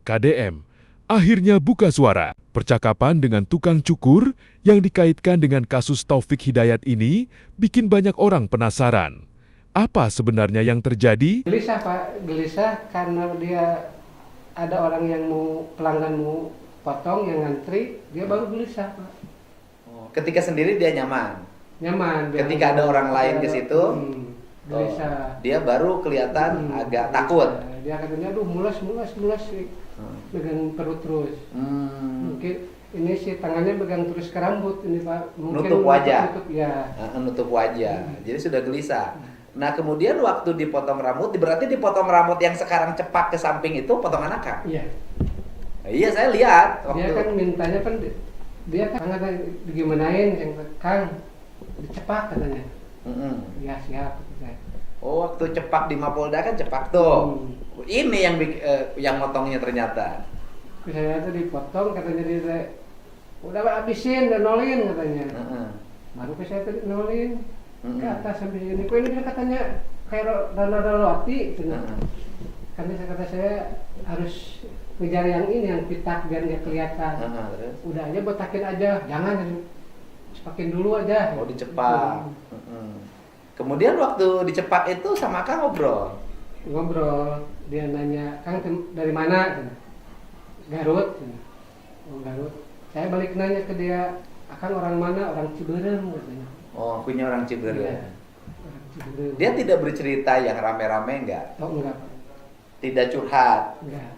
KDM akhirnya buka suara. Percakapan dengan tukang cukur yang dikaitkan dengan kasus Taufik Hidayat ini bikin banyak orang penasaran. Apa sebenarnya yang terjadi? Gelisah Pak, gelisah karena dia ada orang yang pelanggan mau potong yang ngantri, dia baru gelisah Pak. Ketika sendiri dia nyaman. Nyaman. Ketika ada orang lain ke situ, gelisah. Dia baru kelihatan agak takut. Dia katanya, aduh mulas sih. Pegang perut terus. Mungkin ini sih tangannya pegang terus ke rambut ini Pak. Mungkin nutup wajah. Nutup wajah. Jadi sudah gelisah. Nah kemudian waktu dipotong rambut, berarti dipotong rambut yang sekarang cepak ke samping itu potongan akang? Iya. Iya saya lihat. Dia kan mintanya kan, dia kan digimanain yang Kang, dicepak katanya. Ya siap. Oh waktu cepak di Mapolda kan cepak tuh. Ini yang motongnya ternyata. Saya tuh dipotong katanya dia udah habisin dan nolin katanya. Baru saya tuh nolin ke atas sampai sini. Kok ini dia katanya kayak rada roti. Karena saya harus ngejar yang ini yang pitak biar nggak kelihatan. Udah aja botakin aja, jangan cepakin dulu aja. Oh dicepak. Kemudian waktu dicepak itu sama Kang ngobrol. Dia nanya, Kang dari mana? Garut. Oh Garut. Saya balik nanya ke dia, Akang orang mana? Orang Ciberem katanya. Oh punya orang Ciberem. Iya, orang Ciberem. Dia tidak bercerita yang rame-rame enggak? Oh enggak Pak. Tidak curhat. Enggak.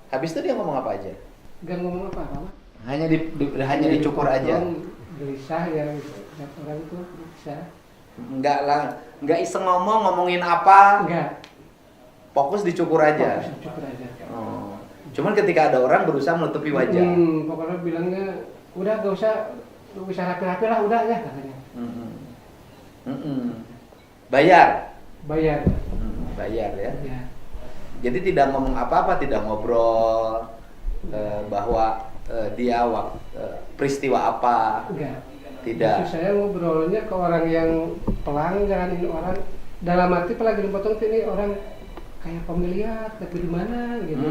Habis itu dia ngomong apa aja? Enggak ngomong apa-apa. Hanya dicukur aja. Gelisah ya, orang itu gelisah. Enggak iseng ngomongin apa? Enggak. Fokus dicukur aja. Cukur aja. Oh. Cuman ketika ada orang berusaha menutupi wajah. Pokoknya bilangnya udah gak usah rapi-rapi lah udah ya katanya. Bayar. Bayar Ya. Ya. Jadi tidak ngomong apa-apa, tidak ngobrol bahwa dia peristiwa apa. Enggak. Tidak. Maksud saya ngobrolnya ke orang yang pelanggan, ini orang dalam arti pelanggan potong ini orang kayak pemilihan tapi di mana gitu.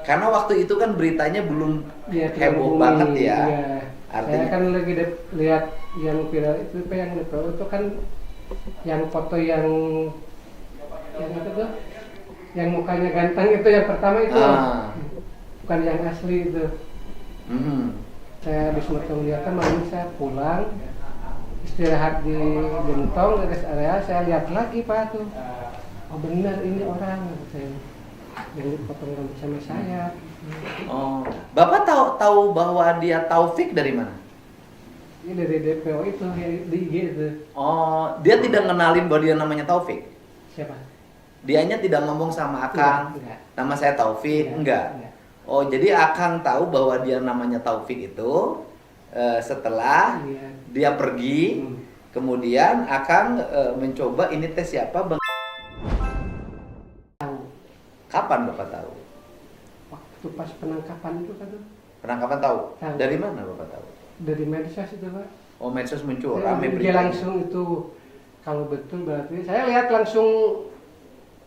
Karena waktu itu kan beritanya belum Ya, heboh banget ya. Iya. Artinya Saya kan lagi lihat yang viral itu yang itu kan yang foto yang apa tuh? Yang mukanya ganteng itu yang pertama itu. Bukan yang asli itu. Saya habis motong dia kan malam saya pulang istirahat di gentong di rest area, saya lihat lagi Pak tuh. Oh benar ini orang saya yang dipotong rambut sama saya. Oh, Bapak tahu bahwa dia Taufik dari mana? Ini dari DPO itu di IG itu. Oh, dia tidak ngenalin bahwa dia namanya Taufik. Siapa? Dianya tidak ngomong sama Akang. Enggak. Nama saya Taufik, enggak. Oh, jadi Akang tahu bahwa dia namanya Taufik itu setelah dia pergi, kemudian Akang mencoba ini tes siapa Bang? Tahu. Kapan Bapak tahu? Waktu pas penangkapan itu kan tuh. Penangkapan tahu? Tahu. Dari mana Bapak tahu? Dari medsos itu Pak. Oh, medsos muncul, Ya, rame dia beritanya. langsung itu kalau betul berarti saya lihat langsung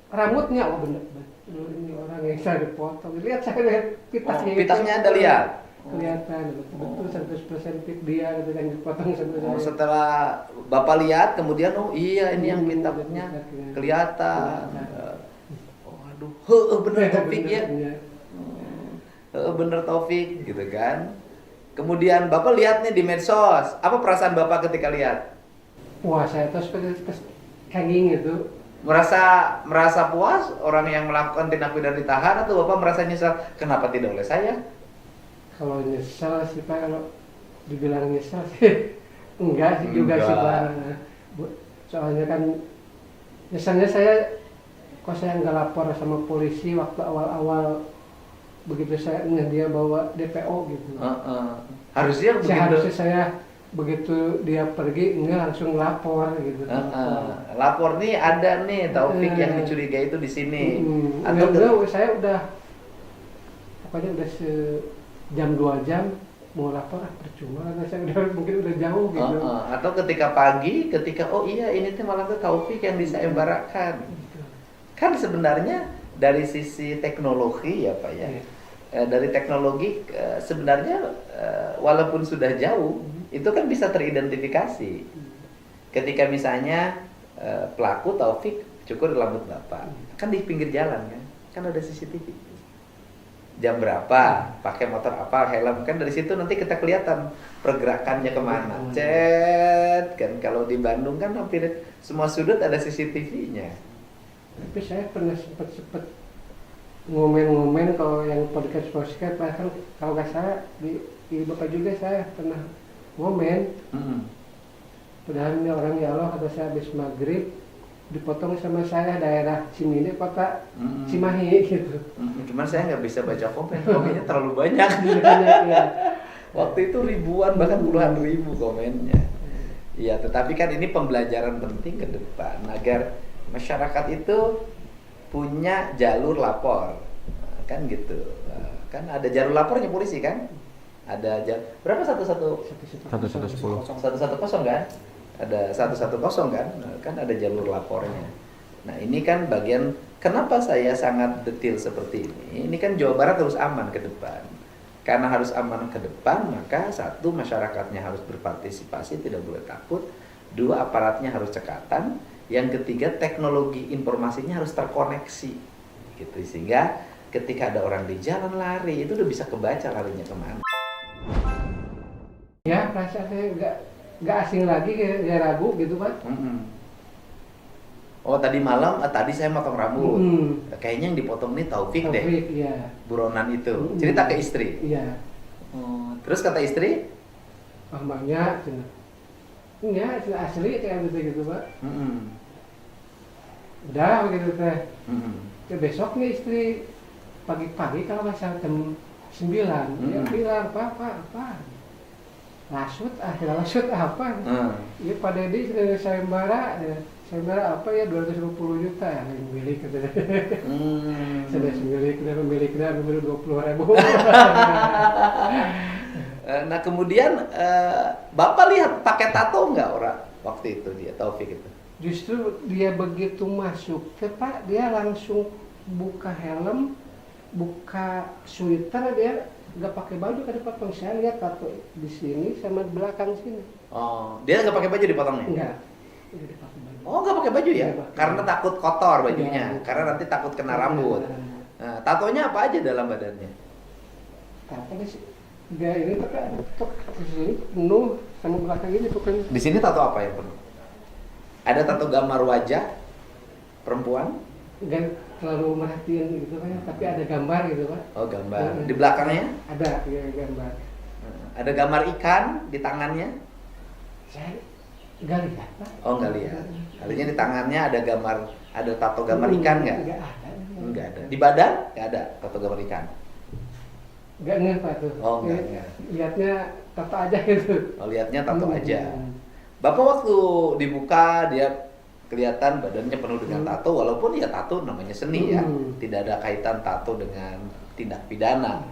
rambutnya, oh bener ini orang yang saya dipotong. Lihat saya lihat pitaknya. Pitaknya ada lihat. Kelihatan betul 100% pit dia gitu kan dipotong sama saya. Setelah Bapak lihat kemudian oh iya ini yang pitaknya pitaknya. kelihatan. Waduh, bener Taufik ya. Bener Taufik gitu kan. Kemudian Bapak lihat nih di medsos. Apa perasaan Bapak ketika lihat? Wah, saya terus kaging itu. Merasa puas orang yang melakukan tindak pidana ditahan atau Bapak merasa nyesal kenapa tidak oleh saya? Kalau nyesel sih Pak, kalau dibilang nyesel sih enggak sih juga sih Pak. Soalnya kan nyeselnya kok saya nggak lapor sama polisi waktu awal-awal begitu saya ingat dia bawa DPO gitu. Harusnya saya begitu dia pergi enggak langsung lapor gitu. Lapor nih ada nih Taufik yang dicurigai itu di sini. Atau saya udah pokoknya udah jam 2 jam mau lapor percuma karena saya mungkin udah jauh gitu. Atau ketika pagi oh iya ini tuh malah tuh Taufik yang disayembarakan. Kan sebenarnya dari sisi teknologi ya Pak ya. Iya. Dari teknologi sebenarnya walaupun sudah jauh itu kan bisa teridentifikasi. Ketika misalnya pelaku Taufik cukur rambut Bapak, kan di pinggir jalan kan ada CCTV. Jam berapa, pakai motor apa, helm, kan dari situ nanti kita kelihatan pergerakannya kemana. Cet, kan kalau di Bandung kan hampir semua sudut ada CCTV-nya. Tapi saya pernah sempet ngomen-ngomen kalau yang podcast bahkan kalau nggak salah di Bapak juga saya pernah ngomen. Padahal ini orang ya Allah, kata saya habis maghrib dipotong sama saya daerah Ciminde, kota Cimahi gitu. Cuman saya nggak bisa baca komennya terlalu banyak. Ya. Waktu itu ribuan bahkan puluhan ribu komennya. Iya, tetapi kan ini pembelajaran penting ke depan agar masyarakat itu punya jalur lapor, kan gitu. Kan ada jalur lapornya polisi kan? Ada berapa 1110 kan? Ada 110 kan ada jalur lapornya. Nah ini kan bagian kenapa saya sangat detail seperti ini. Ini kan Jawa Barat harus aman ke depan. Karena harus aman ke depan, maka satu, masyarakatnya harus berpartisipasi, tidak boleh takut. Dua, aparatnya harus cekatan. Yang ketiga, teknologi informasinya harus terkoneksi, gitu. Sehingga ketika ada orang di jalan lari, itu udah bisa kebaca larinya kemana. Ya, perasaan saya nggak asing lagi, kayak ragu gitu Pak. Oh tadi malam, tadi saya motong rambut. Kayaknya yang dipotong ini Taufik deh. Iya. Buronan itu. Cerita ke istri. Iya. Terus kata istri? Mbaknya, ya asli kayak gitu Pak. Udah begitu teh. Ya, besoknya istri pagi-pagi kalau nggak salah jam 9 dia bilang apa? Lasut apa? Ya Pak Dedi sayembara apa ya 250 juta ya yang milik katanya. Sudah miliknya 20.000. Nah kemudian Bapak lihat pakai tato nggak orang waktu itu dia Taufik itu? Justru dia begitu masuk Pak, dia langsung buka helm, buka sweater, dia nggak pakai baju ke depan. Saya lihat tato di sini sama di belakang sini. Oh, dia nggak pakai baju dipotongnya? Enggak. Udah dipakai baju. Oh, nggak pakai baju ya? Enggak. Karena takut kotor bajunya, Ya. karena nanti takut kena rambut. Nah, tatonya apa aja dalam badannya? Tato sih. Enggak ini tapi tok di sini penuh sama belakang ini pokoknya. Di sini tato apa yang penuh? Ada tato gambar wajah perempuan? Enggak terlalu merhatiin gitu kan, tapi ada gambar gitu Pak. Oh, gambar. Di belakangnya? Ada ya, gambar. Ada gambar ikan di tangannya? Saya enggak lihat Pak. Oh, nggak lihat. Artinya di tangannya ada gambar, ada tato gambar ikan nggak? Enggak ada. Enggak ada. Di badan nggak ada tato gambar ikan. Enggak ngeh Pak tuh. Oh, enggak. Lihatnya tato aja gitu. Oh, lihatnya tato aja. Bapak waktu dibuka dia kelihatan badannya penuh dengan tato, walaupun ya tato namanya seni ya, tidak ada kaitan tato dengan tindak pidana.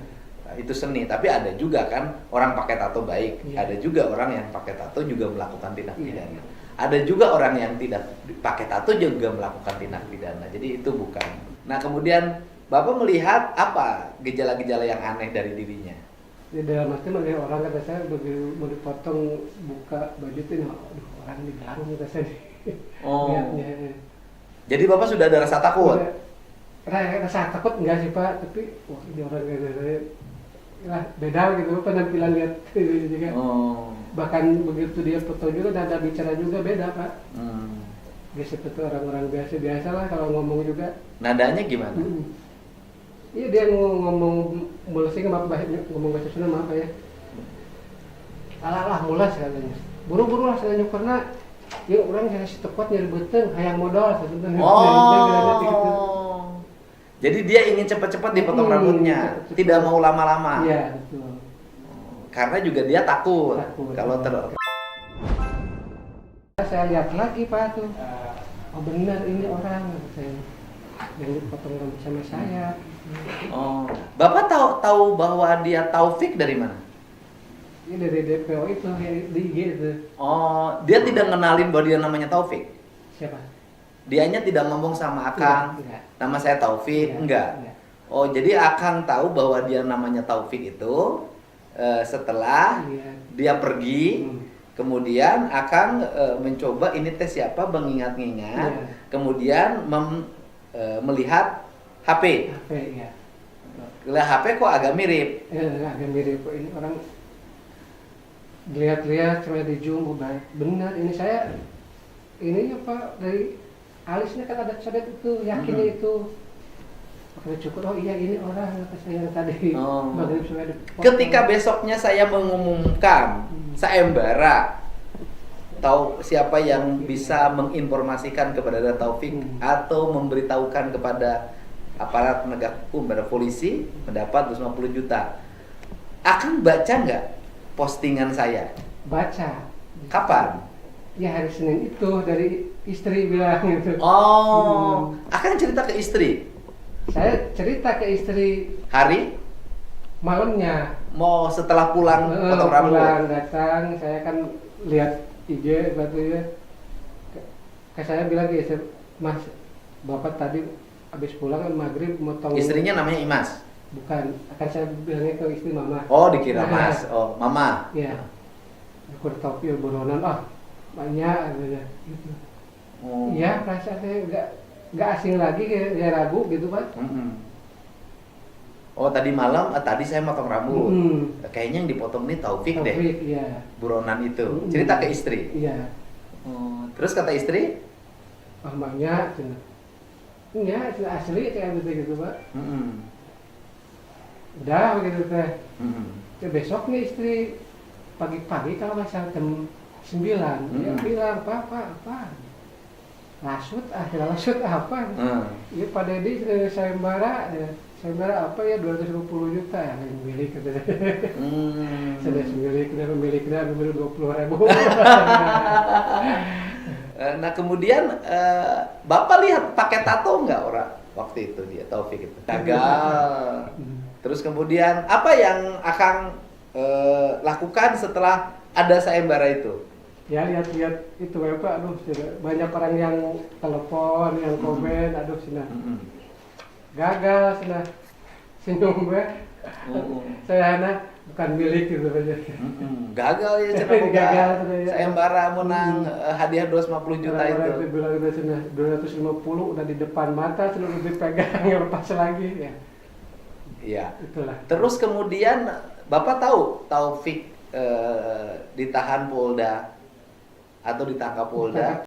Nah, itu seni, tapi ada juga kan orang pakai tato baik, ada juga orang yang pakai tato juga melakukan tindak pidana. Ada juga orang yang tidak pakai tato juga melakukan tindak pidana. Jadi itu bukan. Nah kemudian Bapak melihat apa gejala-gejala yang aneh dari dirinya? Di dalam arti melihat orang kata saya begitu mau dipotong buka baju itu, aduh orang di dalam kata saya. Oh. Lihatnya. Jadi Bapak sudah ada rasa takut? Rasa takut enggak sih Pak, tapi wah ini orang kata saya lah beda gitu penampilan lihat itu juga. Oh. Bahkan begitu dia foto juga nada bicara juga beda Pak. Gak seperti orang-orang biasa lah kalau ngomong juga. Nadanya gimana? Iya dia ngomong mulusnya maaf ngomong bahasa Sunda maaf ya. Alah mulas katanya. Buru-buru lah saya karena ya orang jangan si tepat nyari beteng hayang modal sebenarnya. Oh. Jadi dia ingin cepat-cepat dipotong rambutnya, tidak mau lama-lama. Iya, betul. Karena juga dia takut. Kalau saya lihat lagi Pak tuh. Oh benar ini orang saya yang dipotong rambut sama saya. Oh, Bapak tahu bahwa dia Taufik dari mana? Ini dari DPO itu di IG itu. Oh, dia tidak ngenalin bahwa dia namanya Taufik. Siapa? Dianya tidak ngomong sama Akang, Enggak. nama saya Taufik, enggak. Enggak. Oh, jadi Akang tahu bahwa dia namanya Taufik itu setelah Iya. dia pergi, Hmm. kemudian Akang mencoba ini teh siapa, mengingat-ingat, Iya. kemudian melihat HP. HP ya. Lihat HP kok agak mirip. Agak mirip kok ini orang lihat-lihat cuma di zoom benar ini saya ini apa dari alisnya kan ada codet itu yakinnya itu makanya cukup oh iya ini orang kata saya yang tadi Oh. bagian saya dipotong. Ketika besoknya saya mengumumkan sayembara, tahu siapa yang bisa menginformasikan kepada Taufik atau memberitahukan kepada aparat penegak hukum, pada polisi, mendapat 250 juta. Akan baca nggak postingan saya? Baca Kapan? ya hari Senin itu dari istri bilang gitu. Oh, akan cerita ke istri. Saya cerita ke istri Hari malamnya. mau setelah pulang potong rambut. Pulang datang, saya kan lihat IG batu ya. Kayak saya bilang ke istri, Mas, Bapak tadi habis pulang kan maghrib motong. Istrinya namanya Imas. Bukan, akan saya bilangnya ke istri Mama. Oh, dikira Mas. Oh, Mama. Iya. Aku udah topi buronan, banyak gitu. Oh. Iya, perasaan saya nggak asing lagi, kayak ragu gitu Pak. Mm-mm. Oh, tadi malam, tadi saya motong rambut. Kayaknya yang dipotong ini Taufik deh. Taufik, iya. Buronan itu. Cerita ke istri. Iya. Oh, terus kata istri? Banyak, cina. Iya, itu asli kayak gitu Pak. Mm-mm. Udah begitu teh. Mm-mm. Ya, besoknya istri pagi-pagi kalau nggak salah jam 9 dia bilang apa lasut apa ya Pak Dedi sayembara apa ya 250 juta yang milik katanya. Sudah miliknya 20.000. Nah kemudian Bapak lihat pakai tato nggak orang waktu itu dia Taufik itu gagal. Terus kemudian apa yang akan lakukan setelah ada sayembara itu? Ya lihat-lihat itu Bapak, aduh banyak orang yang telepon, yang komen, aduh sudah gagal sudah senyum gue. Saya anak bukan milik gitu aja. Gagal ya Gagal ya. sayembara menang hadiah 250 juta itu. Bilang udah sudah 250 udah di depan mata sudah dipegang lepas lagi ya. Iya. Itulah. Terus kemudian Bapak tahu Taufik ditahan Polda atau ditangkap Polda